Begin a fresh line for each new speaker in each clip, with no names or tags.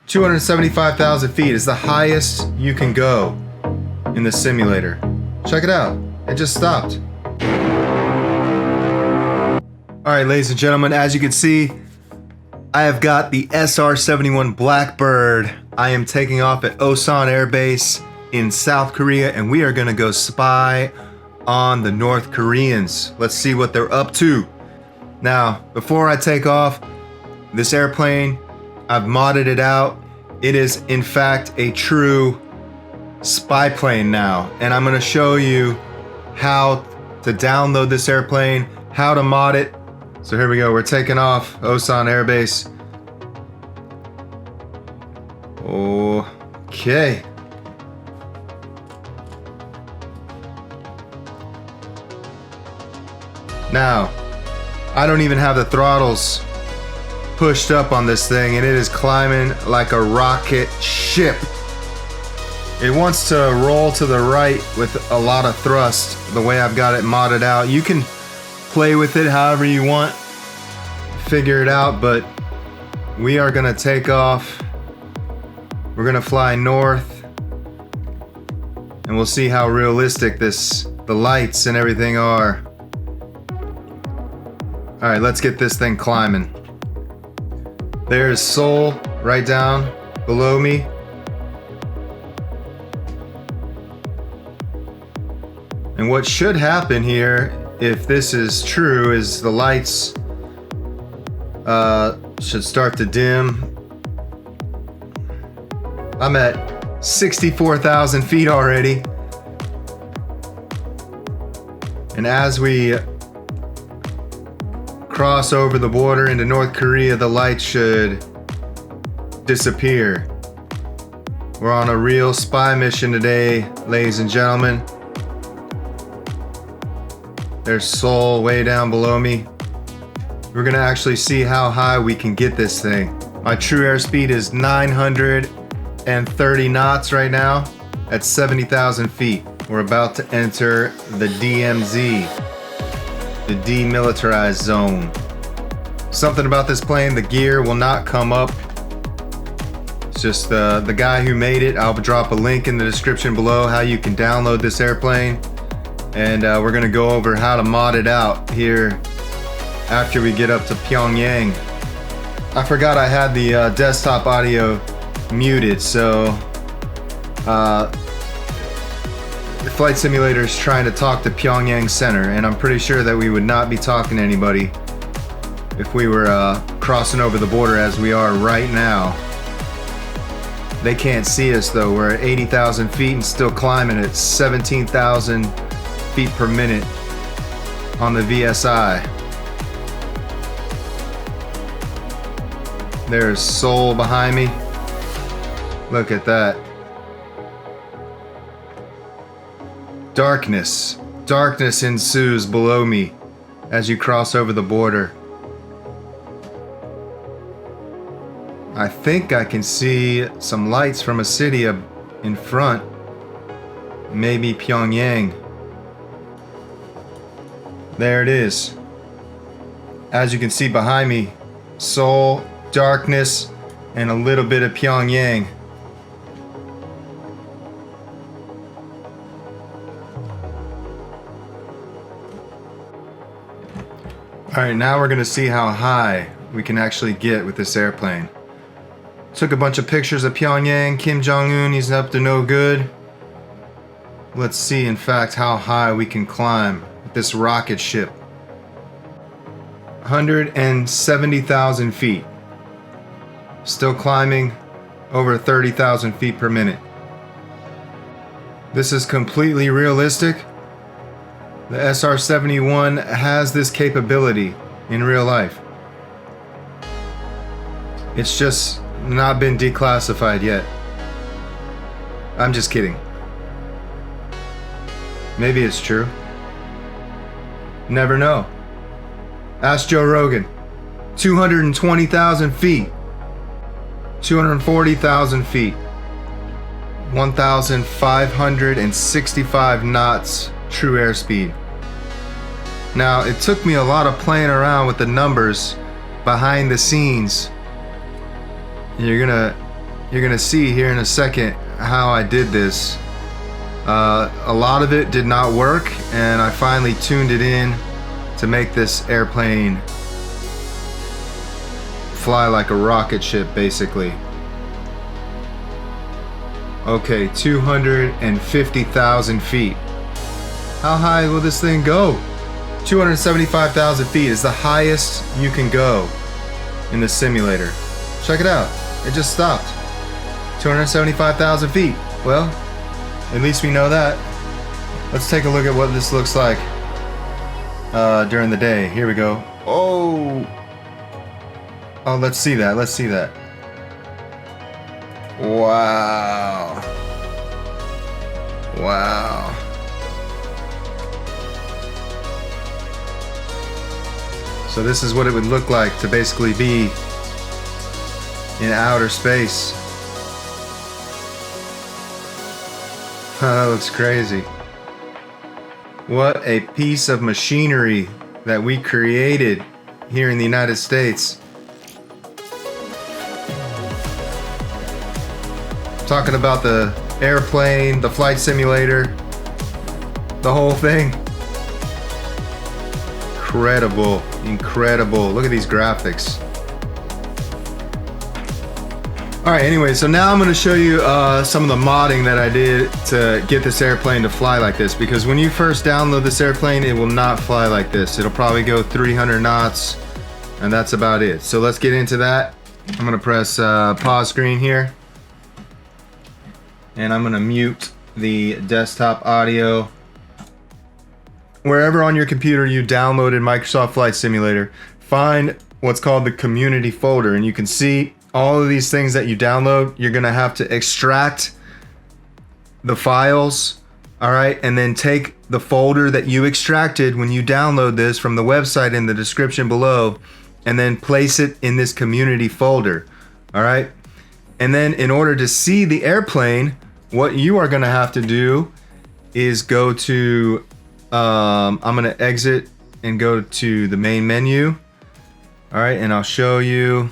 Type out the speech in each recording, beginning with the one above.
275,000 feet is the highest you can go in the simulator. Check it out. It just stopped. Alright, ladies and gentlemen, as you can see, I have got the SR-71 Blackbird. I am taking off at Osan Air Base in South Korea, and we are going to go spy on the North Koreans. Let's see what they're up to. Now, before I take off, this airplane, I've modded it out. It is, in fact, a true spy plane now, and I'm going to show you how to download this airplane, how to mod it. So here we go, we're taking off, Osan Air Base. Okay. Now, I don't even have the throttles pushed up on this thing, and it is climbing like a rocket ship. It wants to roll to the right with a lot of thrust, the way I've got it modded out. You can play with it however you want, figure it out, but we are gonna take off. We're gonna fly north, and we'll see how realistic the lights and everything are. All right, let's get this thing climbing. There's Seoul right down below me. And what should happen here, if this is true, is the lights should start to dim. I'm at 64,000 feet already. And as we cross over the border into North Korea, the lights should disappear. We're on a real spy mission today, ladies and gentlemen. There's Seoul way down below me. We're gonna actually see how high we can get this thing. My true airspeed is 930 knots right now at 70,000 feet. We're about to enter the DMZ, the demilitarized zone. Something about this plane, the gear will not come up. It's just the guy who made it. I'll drop a link in the description below how you can download this airplane. And we're gonna go over how to mod it out here after we get up to Pyongyang. I forgot I had the desktop audio muted, so the flight simulator is trying to talk to Pyongyang Center, and I'm pretty sure that we would not be talking to anybody if we were crossing over the border as we are right now. They can't see us though. We're at 80,000 feet and still climbing at 17,000 feet per minute on the VSI. There's Seoul behind me. Look at that. Darkness. Darkness ensues below me as you cross over the border. I think I can see some lights from a city up in front. Maybe Pyongyang. There it is. As you can see behind me, Seoul, darkness, and a little bit of Pyongyang. Alright, now we're gonna see how high we can actually get with this airplane. Took a bunch of pictures of Pyongyang. Kim Jong-un, he's up to no good. Let's see, in fact, how high we can climb with this rocket ship. 170,000 feet. Still climbing over 30,000 feet per minute. This is completely realistic. The SR-71 has this capability in real life. It's just not been declassified yet. I'm just kidding. Maybe it's true. Never know. Ask Joe Rogan. 220,000 feet. 240,000 feet. 1,565 knots true airspeed. Now, it took me a lot of playing around with the numbers behind the scenes. You're gonna you're gonna see here in a second how I did this. A lot of it did not work, and I finally tuned it in to make this airplane fly like a rocket ship, basically. Okay, 250,000 feet. How high will this thing go? 275,000 feet is the highest you can go in the simulator. Check it out. It just stopped. 275,000 feet. Well, at least we know that. Let's take a look at what this looks like during the day. Here we go. Oh, let's see that. Let's see that. Wow. Wow. So this is what it would look like to basically be in outer space. That looks crazy. What a piece of machinery that we created here in the United States. Talking about the airplane, the flight simulator, the whole thing. Incredible, incredible. Look at these graphics. Alright, anyway, so now I'm going to show you some of the modding that I did to get this airplane to fly like this, because when you first download this airplane, it will not fly like this. It'll probably go 300 knots, and that's about it. So let's get into that. I'm going to press pause screen here, and I'm going to mute the desktop audio. Wherever on your computer you downloaded Microsoft Flight Simulator, find what's called the community folder, and you can see all of these things that you download. You're gonna have to extract the files, all right, and then take the folder that you extracted when you download this from the website in the description below, and then place it in this community folder, all right? And then in order to see the airplane, what you are gonna have to do is go to, I'm gonna exit and go to the main menu, all right, and I'll show you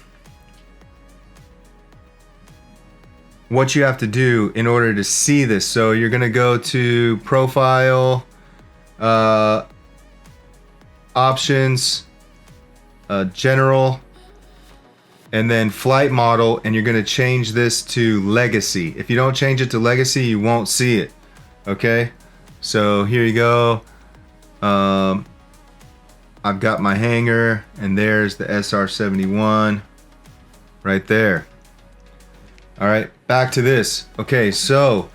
what you have to do in order to see this. So you're gonna go to profile, options, general, and then flight model, and you're gonna change this to legacy. If you don't change it to legacy, you won't see it. Okay, so here you go. I've got my hangar, and there's the SR-71 right there. All right, back to this. Okay, so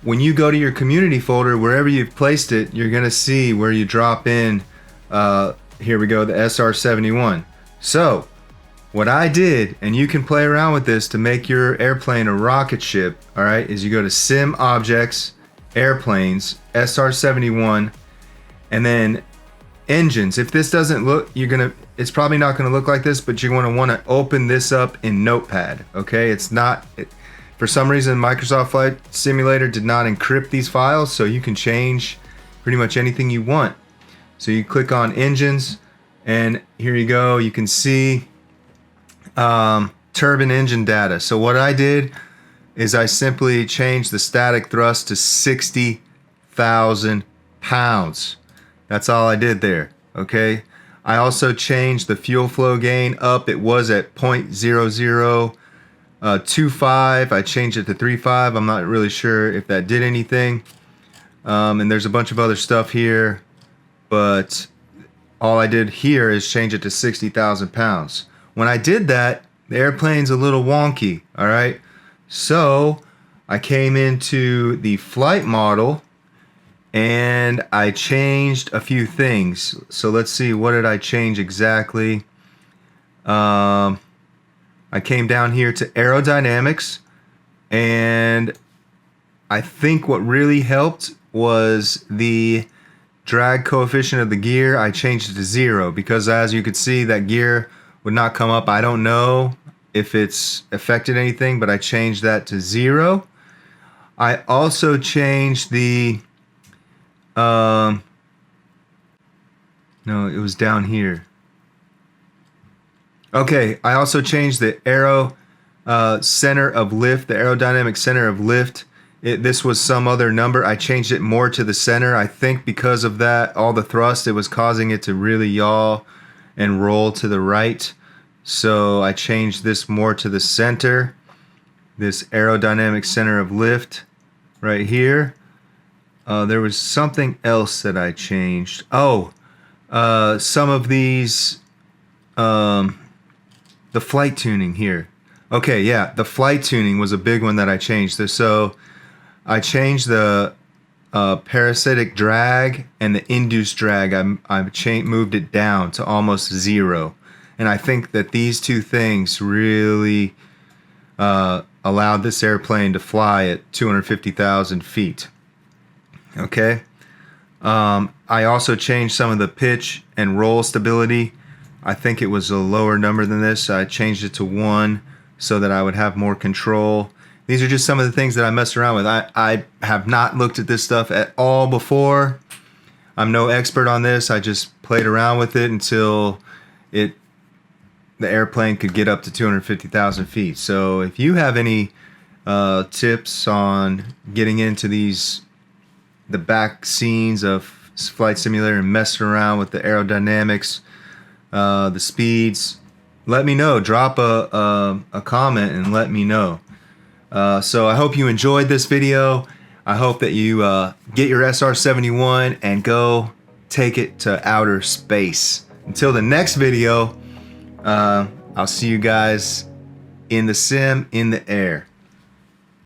when you go to your community folder, wherever you've placed it, you're gonna see where you drop in, here we go, the SR-71. So what I did, and you can play around with this to make your airplane a rocket ship, all right, is you go to Sim Objects, Airplanes, SR-71, and then Engines. If this doesn't look, it's probably not gonna look like this, but you're gonna wanna open this up in Notepad, okay? For some reason, Microsoft Flight Simulator did not encrypt these files, so you can change pretty much anything you want. So you click on Engines, and here you go, you can see turbine engine data. So what I did is I simply changed the static thrust to 60,000 pounds. That's all I did there, okay? I also changed the fuel flow gain up. It was at 0.0025. I changed it to 3.5. I'm not really sure if that did anything. And there's a bunch of other stuff here, but all I did here is change it to 60,000 pounds. When I did that, the airplane's a little wonky, all right? So I came into the flight model, and I changed a few things. So let's see, what did I change exactly? I came down here to aerodynamics, and I think what really helped was the drag coefficient of the gear. I changed it to 0 because, as you could see, that gear would not come up. I don't know if it's affected anything, but I changed that to 0. I also changed the no, it was down here. Okay, I also changed the aero center of lift, the aerodynamic center of lift. This was some other number. I changed it more to the center. I think because of that, all the thrust, it was causing it to really yaw and roll to the right. So I changed this more to the center. This aerodynamic center of lift right here. There was something else that I changed. Oh, some of these, the flight tuning here. Okay, yeah, the flight tuning was a big one that I changed. So I changed the parasitic drag and the induced drag. I moved it down to almost 0. And I think that these two things really allowed this airplane to fly at 250,000 feet. Okay. I also changed some of the pitch and roll stability. I think it was a lower number than this. I changed it to 1 so that I would have more control. These are just some of the things that I messed around with. I have not looked at this stuff at all before. I'm no expert on this. I just played around with it until the airplane could get up to 250,000 feet. So if you have any tips on getting into the back scenes of Flight Simulator and messing around with the aerodynamics, the speeds, let me know. Drop a comment and let me know. So I hope you enjoyed this video. I hope that you get your SR-71 and go take it to outer space. Until the next video, I'll see you guys in the sim, in the air.